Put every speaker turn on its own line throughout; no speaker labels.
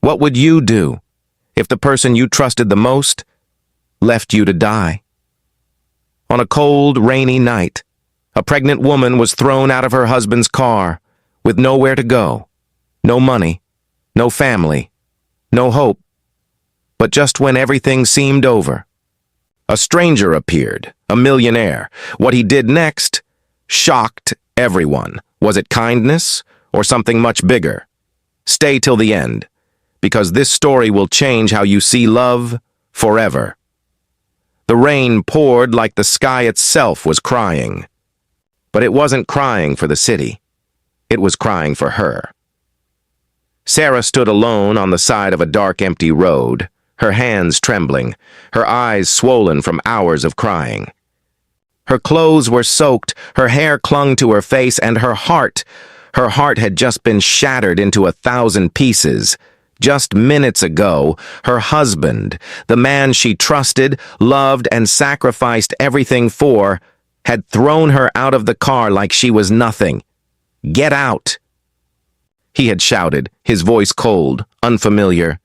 What would you do if the person you trusted the most left you to die? On a cold, rainy night, a pregnant woman was thrown out of her husband's car with nowhere to go, no money, no family, no hope. But just when everything seemed over, a stranger appeared, a millionaire. What he did next shocked everyone. Was it kindness or something much bigger? Stay till the end, because this story will change how you see love forever. The rain poured like the sky itself was crying. But it wasn't crying for the city. It was crying for her. Sarah stood alone on the side of a dark, empty road, her hands trembling, her eyes swollen from hours of crying. Her clothes were soaked, her hair clung to her face, and her heart had just been shattered into 1,000 pieces. Just minutes ago, her husband, the man she trusted, loved, and sacrificed everything for, had thrown her out of the car like she was nothing. "Get out!" He had shouted, his voice cold, unfamiliar.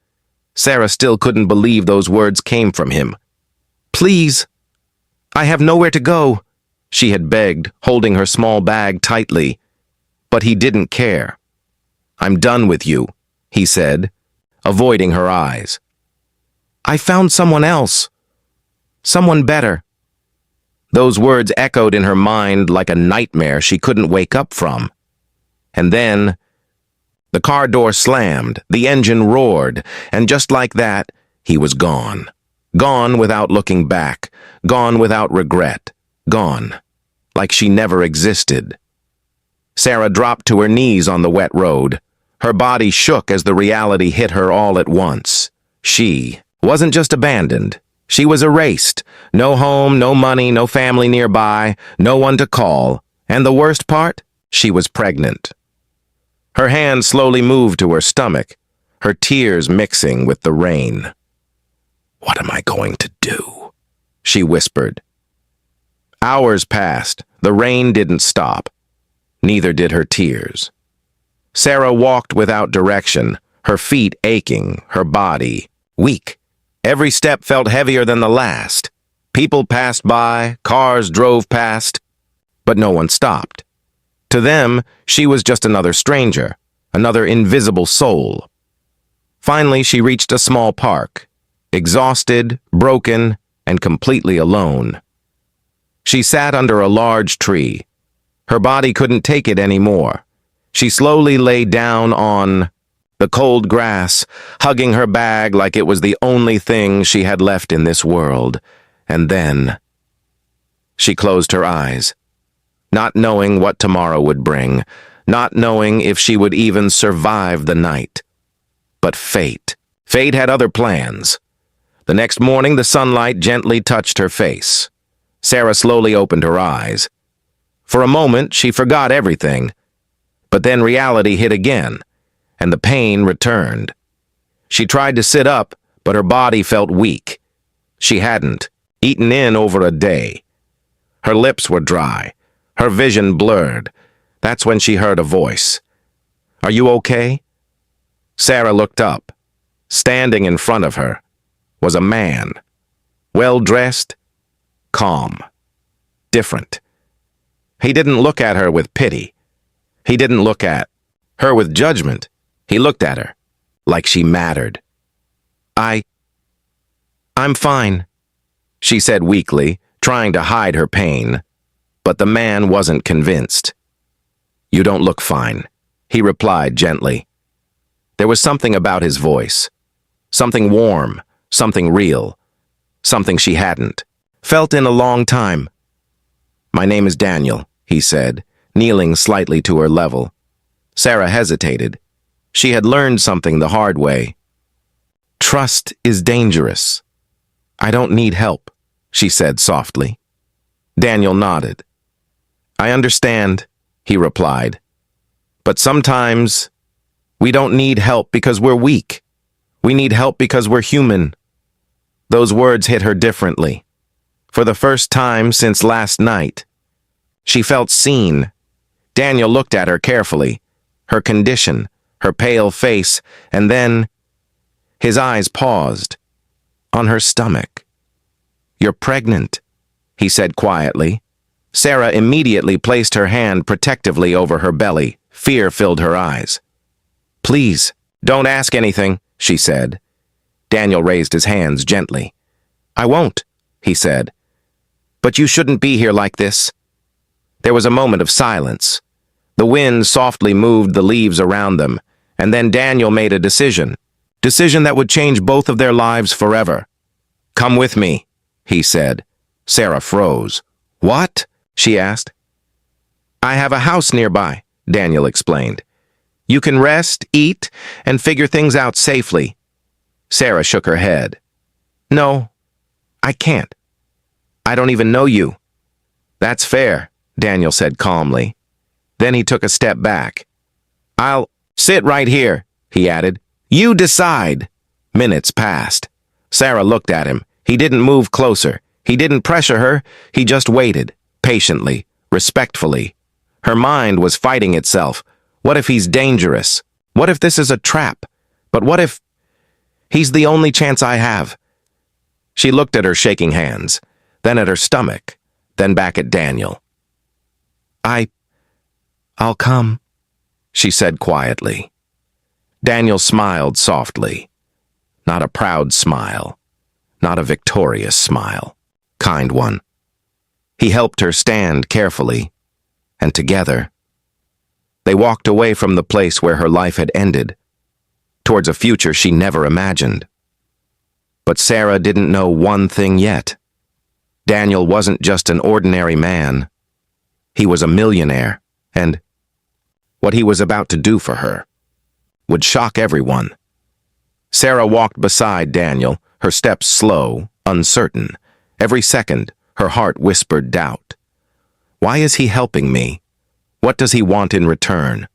Sarah still couldn't believe those words came from him. "Please, I have nowhere to go," she had begged, holding her small bag tightly. But he didn't care. "I'm done with you," he said, avoiding her eyes. "I found someone else. Someone better." Those words echoed in her mind like a nightmare she couldn't wake up from. And then, the car door slammed, the engine roared, and just like that, he was gone. Gone without looking back, gone without regret, gone, like she never existed. Sarah dropped to her knees on the wet road. Her body shook as the reality hit her all at once. She wasn't just abandoned. She was erased. No home, no money, no family nearby, no one to call. And the worst part? She was pregnant. Her hand slowly moved to her stomach, her tears mixing with the rain. "What am I going to do?" she whispered. Hours passed. The rain didn't stop. Neither did her tears. Sarah walked without direction, her feet aching, her body weak. Every step felt heavier than the last. People passed by, cars drove past, but no one stopped. To them, she was just another stranger, another invisible soul. Finally, she reached a small park, exhausted, broken, and completely alone. She sat under a large tree. Her body couldn't take it anymore. She slowly lay down on the cold grass, hugging her bag like it was the only thing she had left in this world. And then she closed her eyes, not knowing what tomorrow would bring, not knowing if she would even survive the night. But fate had other plans. The next morning, the sunlight gently touched her face. Sarah slowly opened her eyes. For a moment, she forgot everything. But then reality hit again, and the pain returned. She tried to sit up, but her body felt weak. She hadn't eaten in over a day. Her lips were dry, her vision blurred. That's when she heard a voice. "Are you okay?" Sarah looked up. Standing in front of her was a man, well-dressed, calm, different. He didn't look at her with pity. He didn't look at her with judgment. He looked at her like she mattered. I'm fine," she said weakly, trying to hide her pain. But the man wasn't convinced. "You don't look fine," he replied gently. There was something about his voice, something warm, something real, something she hadn't felt in a long time. "My name is Daniel," he said, kneeling slightly to her level. Sarah hesitated. She had learned something the hard way. "Trust is dangerous. I don't need help," she said softly. Daniel nodded. "I understand," he replied. "But sometimes we don't need help because we're weak. We need help because we're human." Those words hit her differently. For the first time since last night, she felt seen. Daniel looked at her carefully, her condition, her pale face, and then His eyes paused. On her stomach. "You're pregnant," he said quietly. Sarah immediately placed her hand protectively over her belly. Fear filled her eyes. "Please, don't ask anything," she said. Daniel raised his hands gently. "I won't," he said. "But you shouldn't be here like this." There was a moment of silence. The wind softly moved the leaves around them, and then Daniel made a decision that would change both of their lives forever. "Come with me," he said. Sarah froze. "What?" she asked. "I have a house nearby," Daniel explained. "You can rest, eat, and figure things out safely." Sarah shook her head. "No, I can't. I don't even know you." "That's fair," Daniel said calmly. Then he took a step back. "I'll sit right here," he added. "You decide." Minutes passed. Sarah looked at him. He didn't move closer. He didn't pressure her. He just waited, patiently, respectfully. Her mind was fighting itself. What if he's dangerous? What if this is a trap? But what if he's the only chance I have? She looked at her shaking hands, then at her stomach, then back at Daniel. I'll come," she said quietly. Daniel smiled softly. Not a proud smile. Not a victorious smile. Kind one. He helped her stand carefully, and together, they walked away from the place where her life had ended, towards a future she never imagined. But Sarah didn't know one thing yet. Daniel wasn't just an ordinary man. He was a millionaire, and what he was about to do for her would shock everyone. Sarah walked beside Daniel, her steps slow, uncertain. Every second, her heart whispered doubt. Why is he helping me? What does he want in return?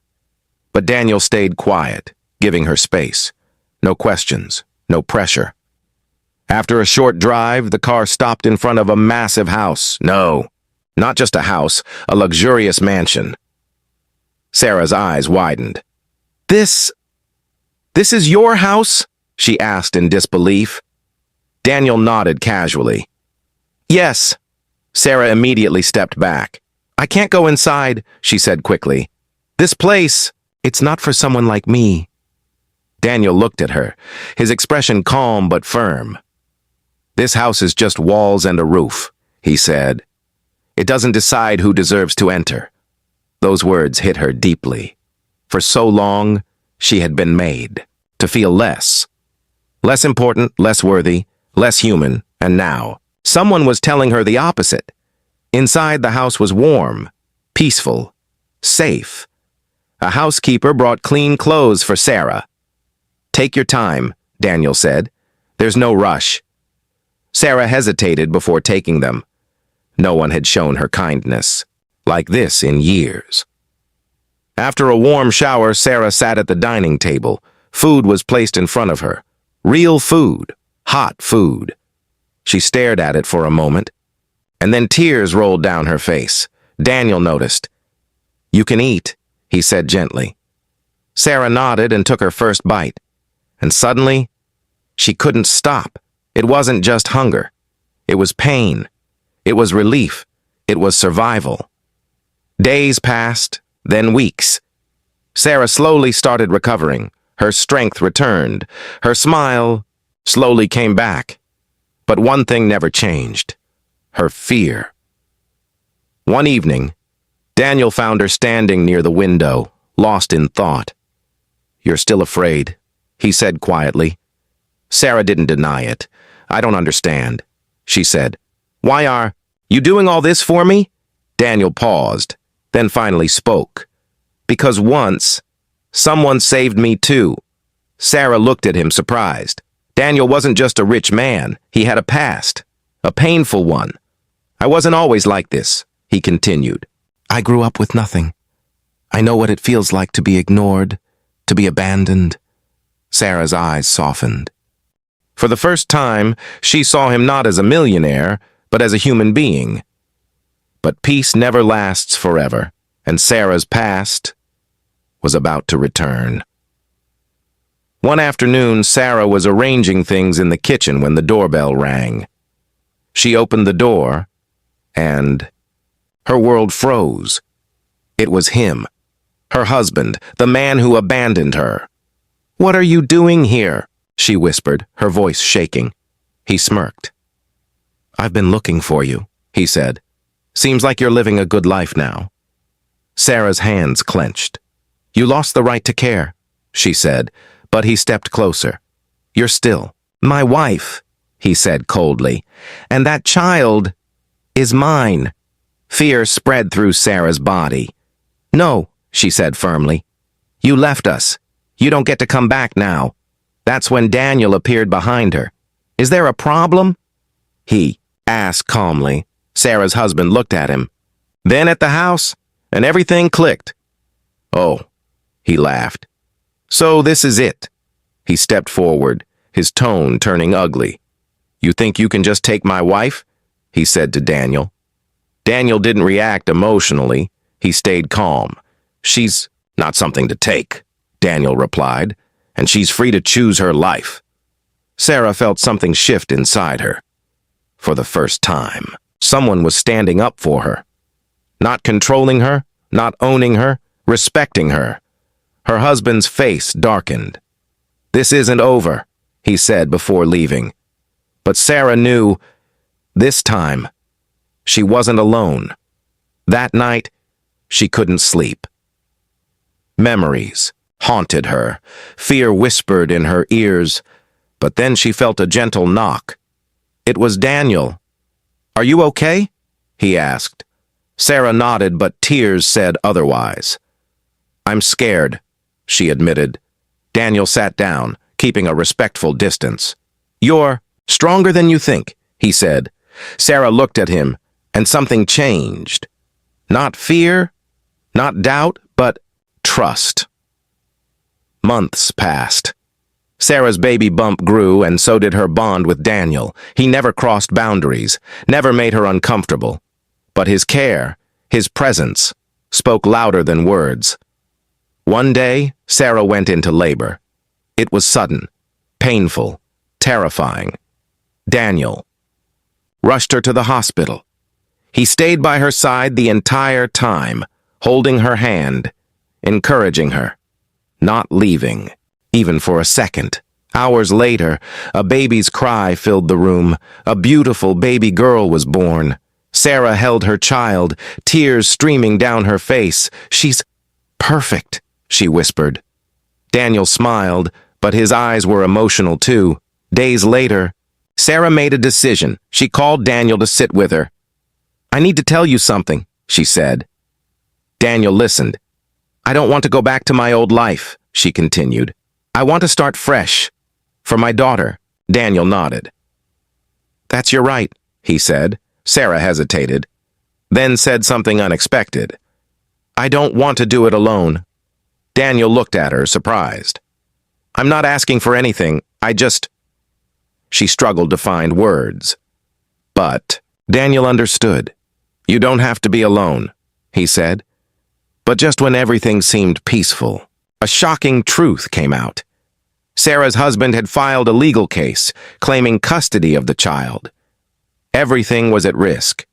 But Daniel stayed quiet, giving her space. No questions, no pressure. After a short drive, the car stopped in front of a massive house. No, not just a house, a luxurious mansion. Sarah's eyes widened. This is your house?" she asked in disbelief. Daniel nodded casually. "Yes." Sarah immediately stepped back. "I can't go inside," she said quickly. "This place, it's not for someone like me." Daniel looked at her, his expression calm but firm. "This house is just walls and a roof," he said. "It doesn't decide who deserves to enter." Those words hit her deeply. For so long, she had been made to feel less important, less worthy, less human, and now, someone was telling her the opposite. Inside, the house was warm, peaceful, safe. A housekeeper brought clean clothes for Sarah. "Take your time," Daniel said. "There's no rush." Sarah hesitated before taking them. No one had shown her kindness like this in years. After a warm shower, Sarah sat at the dining table. Food was placed in front of her. Real food, hot food. She stared at it for a moment, and then tears rolled down her face. Daniel noticed. "You can eat," he said gently. Sarah nodded and took her first bite. And suddenly, she couldn't stop. It wasn't just hunger. It was pain. It was relief. It was survival. Days passed, then weeks. Sarah slowly started recovering. Her strength returned. Her smile slowly came back. But one thing never changed. Her fear. One evening, Daniel found her standing near the window, lost in thought. "You're still afraid," he said quietly. Sarah didn't deny it. "I don't understand," she said. "Why are you doing all this for me?" Daniel paused, then finally spoke. "Because once, someone saved me too." Sarah looked at him surprised. Daniel wasn't just a rich man. He had a past, a painful one. "I wasn't always like this," he continued. "I grew up with nothing. I know what it feels like to be ignored, to be abandoned." Sarah's eyes softened. For the first time, she saw him not as a millionaire, but as a human being. But peace never lasts forever, and Sarah's past was about to return. One afternoon, Sarah was arranging things in the kitchen when the doorbell rang. She opened the door, and her world froze. It was him, her husband, the man who abandoned her. "What are you doing here?" she whispered, her voice shaking. He smirked. "I've been looking for you," he said. "Seems like you're living a good life now." Sarah's hands clenched. "You lost the right to care," she said, but he stepped closer. "You're still my wife," he said coldly, "and that child is mine." Fear spread through Sarah's body. "No," she said firmly. "You left us. You don't get to come back now." That's when Daniel appeared behind her. "Is there a problem?" he asked calmly. Sarah's husband looked at him. "Then at the house, and everything clicked." "Oh," he laughed. "So this is it." He stepped forward, his tone turning ugly. "You think you can just take my wife?" he said to Daniel. Daniel didn't react emotionally. He stayed calm. "She's not something to take," Daniel replied, "and she's free to choose her life." Sarah felt something shift inside her. For the first time, someone was standing up for her. Not controlling her, not owning her, respecting her. Her husband's face darkened. "This isn't over," he said before leaving. But Sarah knew, this time, she wasn't alone. That night, she couldn't sleep. Memories haunted her. Fear whispered in her ears, but then she felt a gentle knock. It was Daniel. "Are you okay?" he asked. Sarah nodded, but tears said otherwise. "I'm scared," she admitted. Daniel sat down, keeping a respectful distance. "You're stronger than you think," he said. Sarah looked at him, and something changed. Not fear, not doubt, but trust. Months passed. Sarah's baby bump grew, and so did her bond with Daniel. He never crossed boundaries, never made her uncomfortable. But his care, his presence, spoke louder than words. One day, Sarah went into labor. It was sudden, painful, terrifying. Daniel rushed her to the hospital. He stayed by her side the entire time, holding her hand, encouraging her, not leaving, even for a second. Hours later, a baby's cry filled the room. A beautiful baby girl was born. Sarah held her child, tears streaming down her face. "She's perfect," she whispered. Daniel smiled, but his eyes were emotional too. Days later, Sarah made a decision. She called Daniel to sit with her. "I need to tell you something," she said. Daniel listened. "I don't want to go back to my old life," she continued. "I want to start fresh. For my daughter." Daniel nodded. "That's your right," he said. Sarah hesitated, then said something unexpected. "I don't want to do it alone." Daniel looked at her, surprised. "I'm not asking for anything. I just—" She struggled to find words. But Daniel understood. "You don't have to be alone," he said. But just when everything seemed peaceful, a shocking truth came out. Sarah's husband had filed a legal case, claiming custody of the child. Everything was at risk.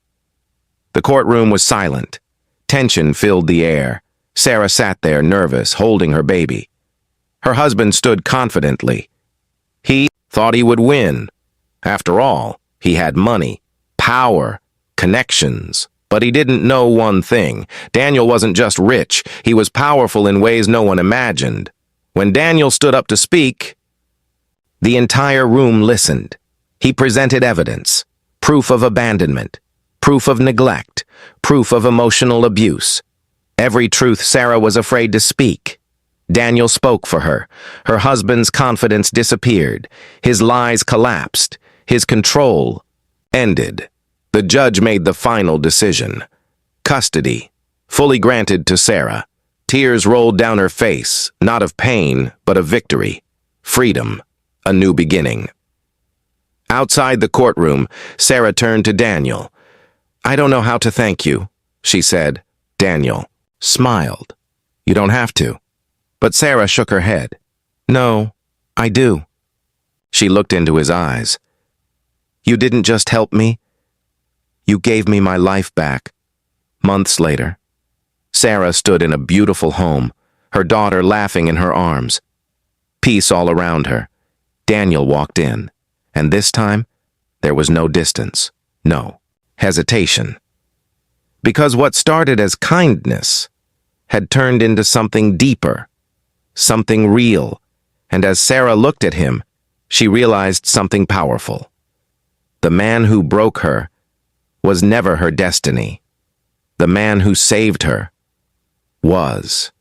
The courtroom was silent. Tension filled the air. Sarah sat there, nervous, holding her baby. Her husband stood confidently. He thought he would win. After all, he had money, power, connections. But he didn't know one thing. Daniel wasn't just rich. He was powerful in ways no one imagined. When Daniel stood up to speak, the entire room listened. He presented evidence, proof of abandonment, proof of neglect, proof of emotional abuse. Every truth Sarah was afraid to speak. Daniel spoke for her. Her husband's confidence disappeared. His lies collapsed. His control ended. The judge made the final decision. Custody, fully granted to Sarah. Tears rolled down her face, not of pain, but of victory. Freedom, a new beginning. Outside the courtroom, Sarah turned to Daniel. "I don't know how to thank you," she said. Daniel smiled. "You don't have to." But Sarah shook her head. "No, I do. She looked into his eyes. You didn't just help me. You gave me my life back. Months later, Sarah stood in a beautiful home, her daughter laughing in her arms. Peace all around her. Daniel walked in, and this time, there was no distance, no hesitation. Because what started as kindness had turned into something deeper, something real, and as Sarah looked at him, she realized something powerful. The man who broke her was never her destiny. The man who saved her was.